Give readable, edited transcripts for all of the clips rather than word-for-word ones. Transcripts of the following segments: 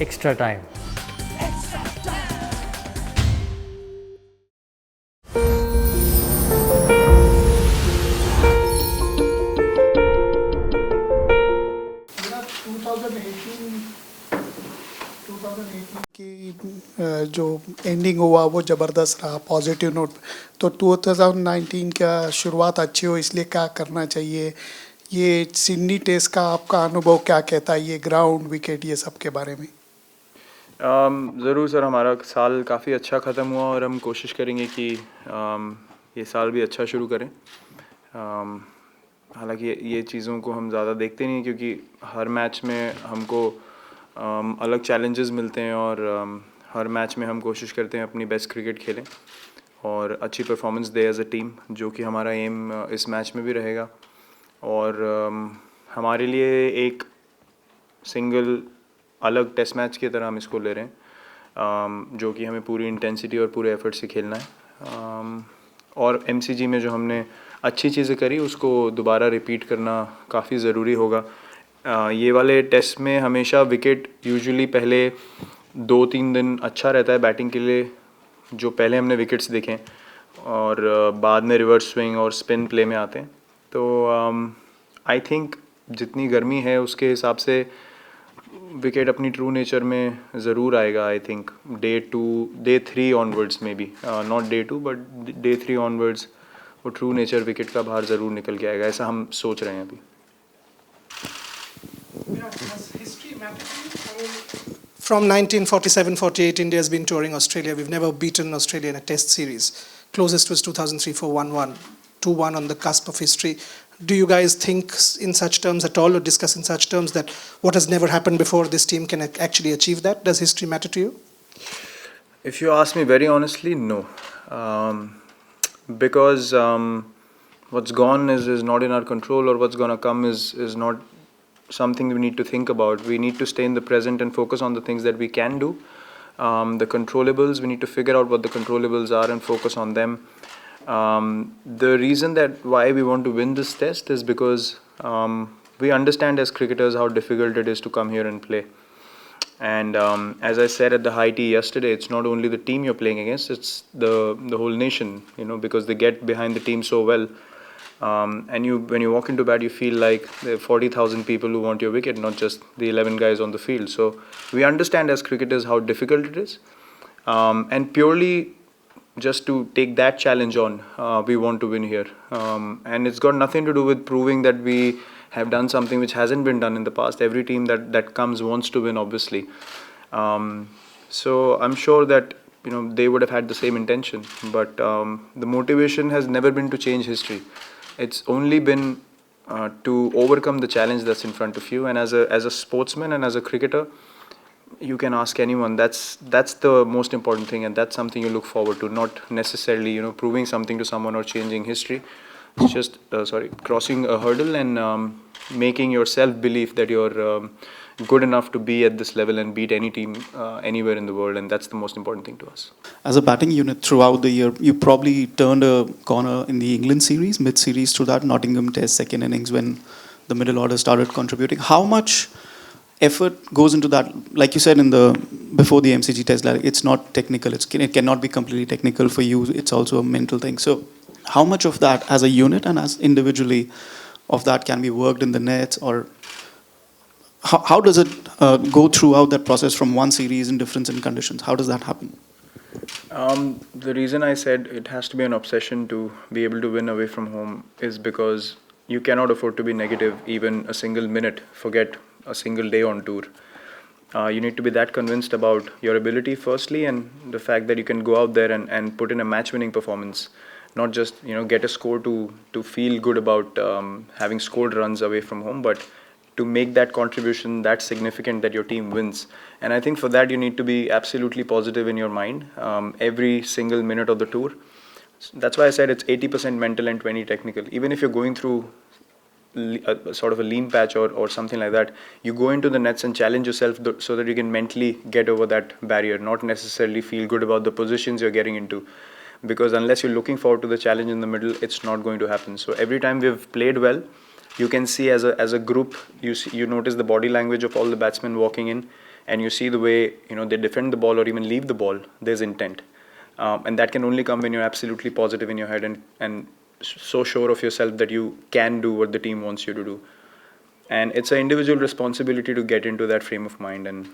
extra time. मेरा 2018 की जो एंडिंग हुआ वो ज़बरदस्त रहा पॉजिटिव नोट। तो 2019 का शुरुआत अच्छी हो इसलिए क्या करना चाहिए? ये सिडनी टेस्ट का आपका अनुभव क्या कहता है, ये ग्राउंड विकेट ये सब के बारे में? ज़रूर सर, हमारा साल काफ़ी अच्छा ख़त्म हुआ और हम कोशिश करेंगे कि ये साल भी अच्छा शुरू करें। हालांकि ये चीज़ों को हम ज़्यादा देखते नहीं क्योंकि हर मैच में हमको अलग चैलेंजेस मिलते हैं और हर मैच में हम कोशिश करते हैं अपनी बेस्ट क्रिकेट खेलें और अच्छी परफॉर्मेंस दे एज अ टीम, जो कि हमारा एम इस मैच में भी रहेगा। और हमारे लिए एक सिंगल अलग टेस्ट मैच की तरह हम इसको ले रहे हैं, जो कि हमें पूरी इंटेंसिटी और पूरे एफर्ट से खेलना है। और एमसीजी में जो हमने अच्छी चीज़ें करी उसको दोबारा रिपीट करना काफ़ी ज़रूरी होगा। ये वाले टेस्ट में हमेशा विकेट यूजुअली पहले 2-3 दिन अच्छा रहता है बैटिंग के लिए, जो पहले हमने विकेट्स देखें, और बाद में रिवर्स स्विंग और स्पिन प्ले में आते हैं। तो आई थिंक जितनी गर्मी है उसके हिसाब से विकेट अपनी ट्रू नेचर में ज़रूर आएगा। आई थिंक डे 3 ऑनवर्ड्स में बी, not day 2 but day 3 onwards वो ट्रू नेचर विकेट का बाहर ज़रूर निकल के आएगा, ऐसा हम सोच रहे हैं अभी। From 1947-48, India has been touring Australia. We've never beaten Australia in a test series. Closest was 2003 for 1-1, 2-1 on the cusp of history. Do you guys think in such terms at all, or discuss in such terms that what has never happened before, this team can actually achieve that? Does history matter to you? If you ask me very honestly, no. Because what's gone is not in our control, or what's going to come is not something we need to think about. We need to stay in the present and focus on the things that we can do. The controllables, we need to figure out what the controllables are and focus on them. The reason that why we want to win this test is because we understand as cricketers how difficult it is to come here and play. And as I said at the high tea yesterday, it's not only the team you're playing against, it's the whole nation, because they get behind the team so well. And when you walk into bat, you feel like there are 40,000 people who want your wicket, not just the 11 guys on the field. So we understand as cricketers how difficult it is. And purely just to take that challenge on, we want to win here. And it's got nothing to do with proving that we have done something which hasn't been done in the past. Every team that comes wants to win, obviously. So I'm sure that they would have had the same intention, but the motivation has never been to change history. It's only been to overcome the challenge that's in front of you. And as a sportsman and as a cricketer, you can ask anyone. That's the most important thing, and that's something you look forward to. Not necessarily proving something to someone or changing history. It's just crossing a hurdle and making yourself believe that you're good enough to be at this level and beat any team anywhere in the world, and that's the most important thing to us. As a batting unit throughout the year, you probably turned a corner in the England series, mid-series to that Nottingham Test second innings when the middle order started contributing. How much effort goes into that? Like you said before the MCG Test, like it's not technical. It cannot be completely technical for you. It's also a mental thing. So how much of that as a unit and as individually of that can be worked in the nets, or how does it go throughout that process from one series in difference in conditions? How does that happen? The reason I said it has to be an obsession to be able to win away from home is because you cannot afford to be negative even a single minute, forget a single day on tour. You need to be that convinced about your ability firstly, and the fact that you can go out there and put in a match-winning performance, not just get a score to feel good about having scored runs away from home, but to make that contribution that significant that your team wins. And I think for that you need to be absolutely positive in your mind every single minute of the tour. That's why I said it's 80% mental and 20 technical. Even if you're going through sort of a lean patch or something like that, you go into the nets and challenge yourself so that you can mentally get over that barrier, not necessarily feel good about the positions you're getting into. Because unless you're looking forward to the challenge in the middle, it's not going to happen. So every time we've played well, you can see as a group, you notice the body language of all the batsmen walking in. and you see the way they defend the ball or even leave the ball, there's intent, and that can only come when you're absolutely positive in your head and so sure of yourself that you can do what the team wants you to do. And it's an individual responsibility to get into that frame of mind, and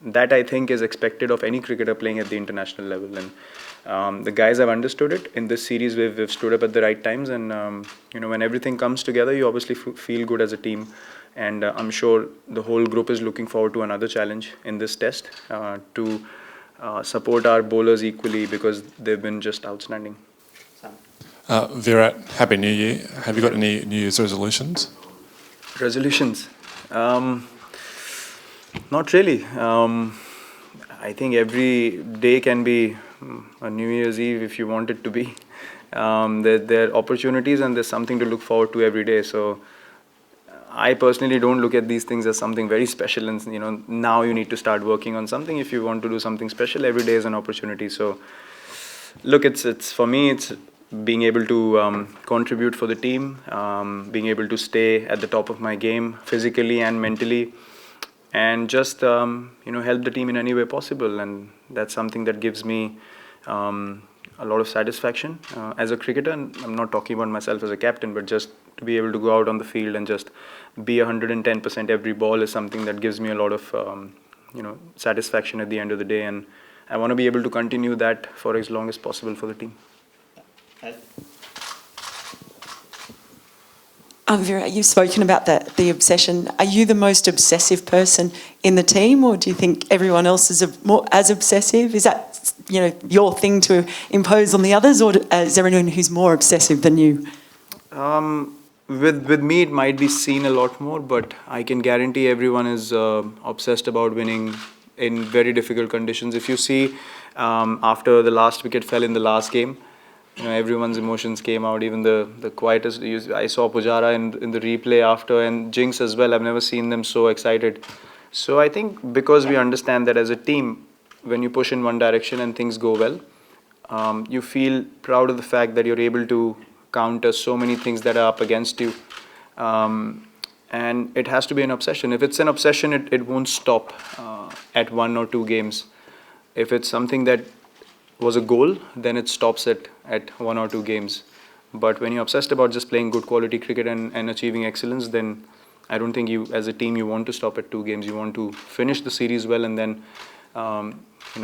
that I think is expected of any cricketer playing at the international level. And the guys have understood it. In this series we've stood up at the right times, and when everything comes together, you obviously feel good as a team. And I'm sure the whole group is looking forward to another challenge in this test, to support our bowlers equally, because they've been just outstanding. Virat, Happy New Year. Have you got any New Year's resolutions? Resolutions? Not really. I think every day can be a New Year's Eve if you want it to be. There are opportunities and there's something to look forward to every day. So I personally don't look at these things as something very special, and now you need to start working on something. If you want to do something special, every day is an opportunity. So look, it's for me, it's being able to contribute for the team, being able to stay at the top of my game physically and mentally, and just help the team in any way possible. And that's something that gives me a lot of satisfaction as a cricketer. And I'm not talking about myself as a captain, but just to be able to go out on the field and just be 110% every ball is something that gives me a lot of satisfaction at the end of the day. And I want to be able to continue that for as long as possible for the team. Virat, you've spoken about the obsession. Are you the most obsessive person in the team, or do you think everyone else is more as obsessive? Is that your thing to impose on the others, or is there anyone who's more obsessive than you? With me, it might be seen a lot more, but I can guarantee everyone is obsessed about winning in very difficult conditions. If you see, after the last wicket fell in the last game, everyone's emotions came out. Even the quietest. I saw Pujara in the replay after, and Jinx as well. I've never seen them so excited. So I think because we understand that as a team, when you push in one direction and things go well, you feel proud of the fact that you're able to counter so many things that are up against you. And it has to be an obsession. If it's an obsession, it won't stop at 1 or 2 games. If it's something that was a goal, then it stops at 1 or 2 games. But when you're obsessed about just playing good quality cricket and achieving excellence, then I don't think you, as a team, you want to stop at 2 games. You want to finish the series well and then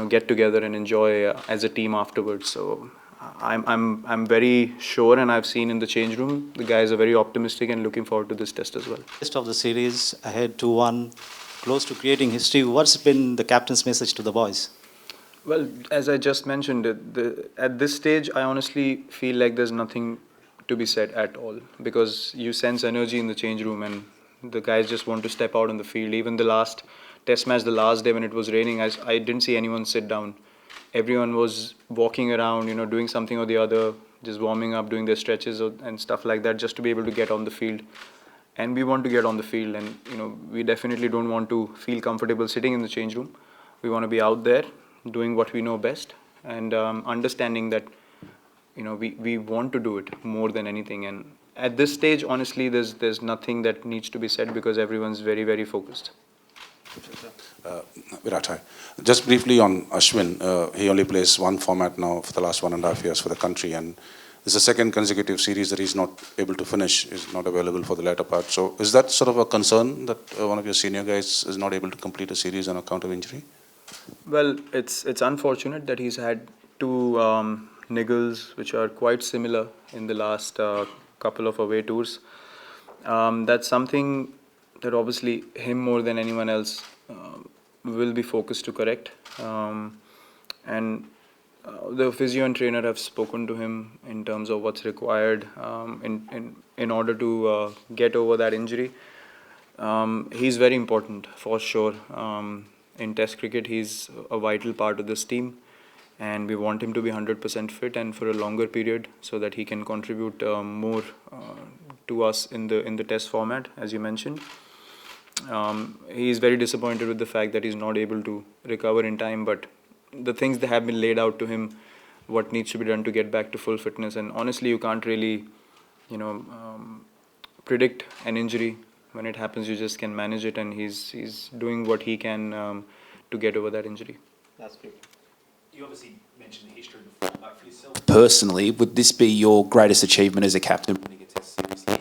get together and enjoy as a team afterwards. So I'm very sure, and I've seen in the change room, the guys are very optimistic and looking forward to this test as well. Rest of the series ahead 2-1, close to creating history. What's been the captain's message to the boys? Well, as I just mentioned, at this stage, I honestly feel like there's nothing to be said at all, because you sense energy in the change room and the guys just want to step out on the field. Even the last test match, the last day when it was raining, I didn't see anyone sit down. Everyone was walking around, doing something or the other, just warming up, doing their stretches and stuff like that, just to be able to get on the field. And we want to get on the field, and we definitely don't want to feel comfortable sitting in the change room. We want to be out there doing what we know best, and understanding that we want to do it more than anything. And at this stage, honestly, there's nothing that needs to be said, because everyone's very, very focused. Virat, hi. Just briefly on Ashwin, he only plays one format now for the last 1.5 years for the country, and this is the second consecutive series that he's not able to finish, is not available for the latter part. So is that sort of a concern that one of your senior guys is not able to complete a series on account of injury? Well, it's unfortunate that he's had 2 niggles which are quite similar in the last couple of away tours. That's something that obviously him more than anyone else will be focused to correct. And the physio and trainer have spoken to him in terms of what's required in order to get over that injury. He's very important for sure. In Test cricket, he's a vital part of this team, and we want him to be 100% fit and for a longer period, so that he can contribute more to us in the Test format, as you mentioned. He is very disappointed with the fact that he's not able to recover in time, but the things that have been laid out to him, what needs to be done to get back to full fitness, and honestly, you can't really, predict an injury. When it happens, you just can manage it, and he's doing what he can get over that injury. That's great. You obviously mentioned the history before, but for yourself personally, would this be your greatest achievement as a captain winning a Test series here?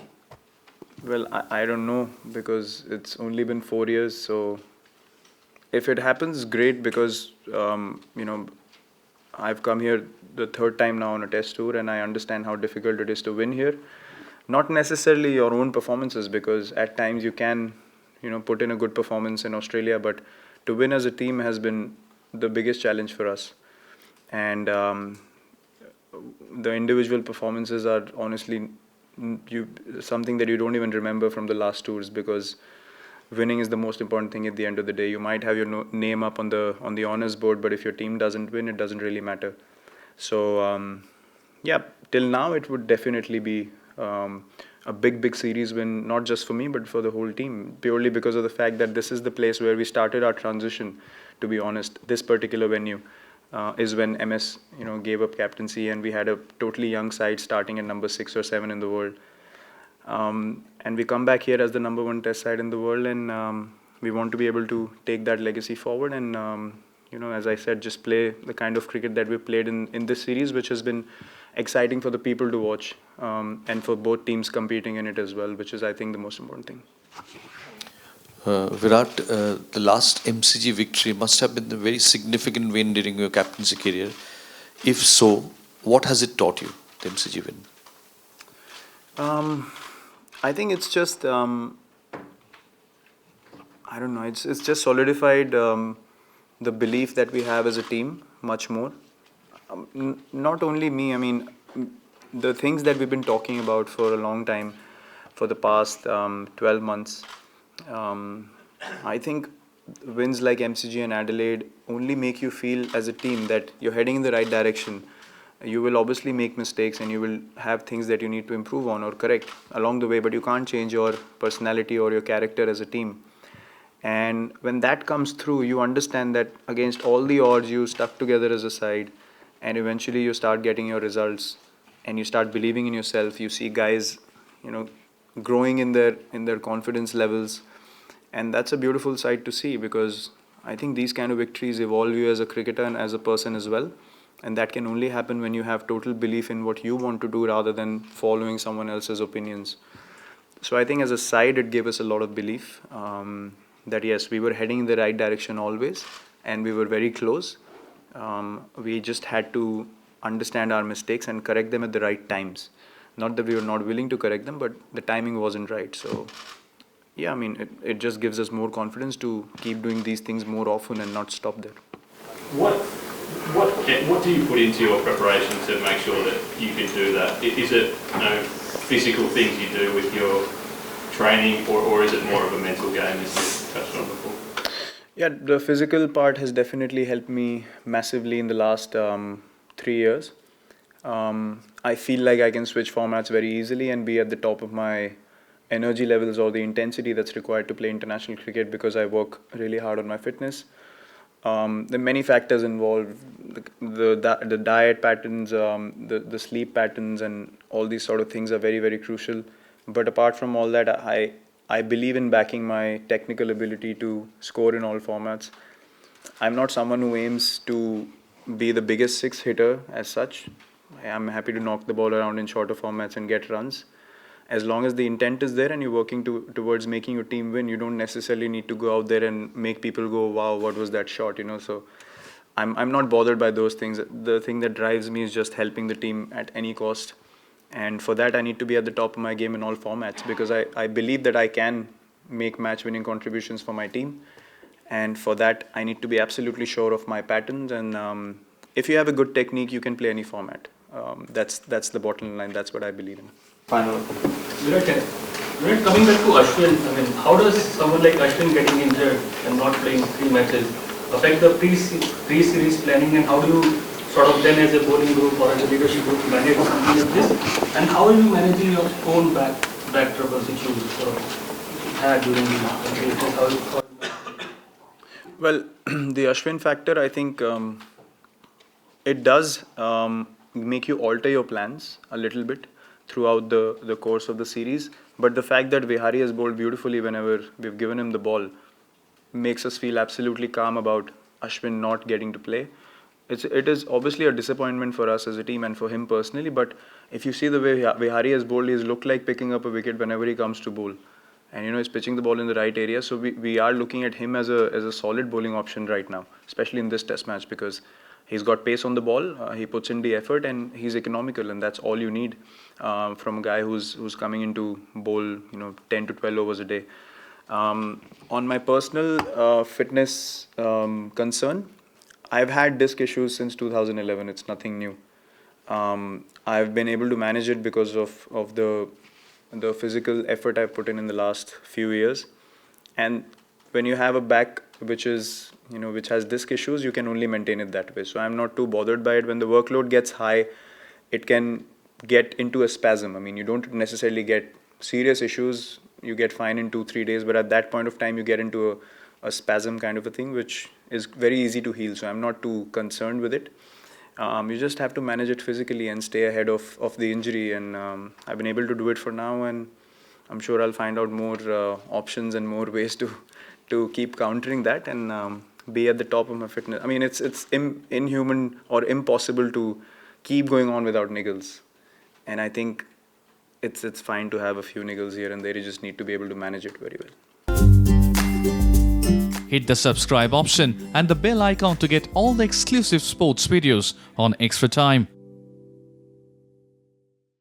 Well, I don't know because it's only been 4 years. So if it happens, great, because I've come here the third time now on a Test tour, and I understand how difficult it is to win here. Not necessarily your own performances, because at times you can put in a good performance in Australia, but to win as a team has been the biggest challenge for us. And the individual performances are honestly something that you don't even remember from the last tours, because winning is the most important thing at the end of the day. You might have your name up on the honors board, but if your team doesn't win, it doesn't really matter. So yeah, till now it would definitely be a big series win, not just for me but for the whole team, purely because of the fact that this is the place where we started our transition. To be honest, this particular venue is when MS gave up captaincy, and we had a totally young side starting at number 6 or 7 in the world. And we come back here as the number 1 Test side in the world, and we want to be able to take that legacy forward, and as I said, just play the kind of cricket that we played in this series, which has been exciting for the people to watch, and for both teams competing in it as well, which is, I think, the most important thing. Virat, the last MCG victory must have been a very significant win during your captaincy career. If so, what has it taught you, the MCG win? I think it's just, I don't know, it's just solidified the belief that we have as a team much more. Not only me, I mean, the things that we've been talking about for a long time, for the past 12 months, I think wins like MCG and Adelaide only make you feel as a team that you're heading in the right direction. You will obviously make mistakes, and you will have things that you need to improve on or correct along the way, but you can't change your personality or your character as a team. And when that comes through, you understand that against all the odds, you stuck together as a side, and eventually you start getting your results, and you start believing in yourself. You see guys, growing in their confidence levels, and that's a beautiful sight to see, because I think these kind of victories evolve you as a cricketer and as a person as well. And that can only happen when you have total belief in what you want to do rather than following someone else's opinions. So I think as a side, it gave us a lot of belief that yes, we were heading in the right direction always, and we were very close. We just had to understand our mistakes and correct them at the right times. Not that we were not willing to correct them, but the timing wasn't right. So yeah, I mean, it just gives us more confidence to keep doing these things more often and not stop there. What do you put into your preparation to make sure that you can do that? Is it physical things you do with your training, or is it more of a mental game, as you touched on before? Yeah, the physical part has definitely helped me massively in the last 3 years. I feel like I can switch formats very easily and be at the top of my energy levels or the intensity that's required to play international cricket, because I work really hard on my fitness. There are many factors involved, the diet patterns, the sleep patterns, and all these sort of things are very, very crucial. But apart from all that, I believe in backing my technical ability to score in all formats. I'm not someone who aims to be the biggest six hitter as such. I'm happy to knock the ball around in shorter formats and get runs. As long as the intent is there and you're working towards making your team win, you don't necessarily need to go out there and make people go, wow, what was that shot, So I'm not bothered by those things. The thing that drives me is just helping the team at any cost. And for that, I need to be at the top of my game in all formats, because I believe that I can make match-winning contributions for my team. And for that, I need to be absolutely sure of my patterns. And if you have a good technique, you can play any format. That's the bottom line. That's what I believe in. Final. Virat, coming back to Ashwin, I mean, how does someone like Ashwin getting injured and not playing 3 matches affect the pre-series planning, and how do you sort of then as a bowling group or as a leadership group manage something like this? And how are you managing your own back troubles which you sort of had during the Well, the Ashwin factor, I think it does make you alter your plans a little bit throughout the course of the series. But the fact that Vihari has bowled beautifully whenever we've given him the ball, makes us feel absolutely calm about Ashwin not getting to play. It is obviously a disappointment for us as a team and for him personally, but if you see the way Vihari has bowled, he's looked like picking up a wicket whenever he comes to bowl. And he's pitching the ball in the right area, so we are looking at him as a solid bowling option right now, especially in this test match, because he's got pace on the ball, he puts in the effort, and he's economical, and that's all you need from a guy who's coming into bowl 10 to 12 overs a day. On my personal fitness concern, I've had disc issues since 2011. It's nothing new. I've been able to manage it because of the physical effort I've put in the last few years. And when you have a back which is which has disc issues, you can only maintain it that way. So I'm not too bothered by it. When the workload gets high, it can get into a spasm. I mean, you don't necessarily get serious issues. You get fine in 2-3 days, but at that point of time, you get into a spasm kind of a thing, which is very easy to heal. So I'm not too concerned with it. You just have to manage it physically and stay ahead of the injury. And I've been able to do it for now, and I'm sure I'll find out more options and more ways to keep countering that and be at the top of my fitness. I mean, it's inhuman or impossible to keep going on without niggles. And I think it's fine to have a few niggles here and there. You just need to be able to manage it very well. Hit the subscribe option and the bell icon to get all the exclusive sports videos on Extra Time.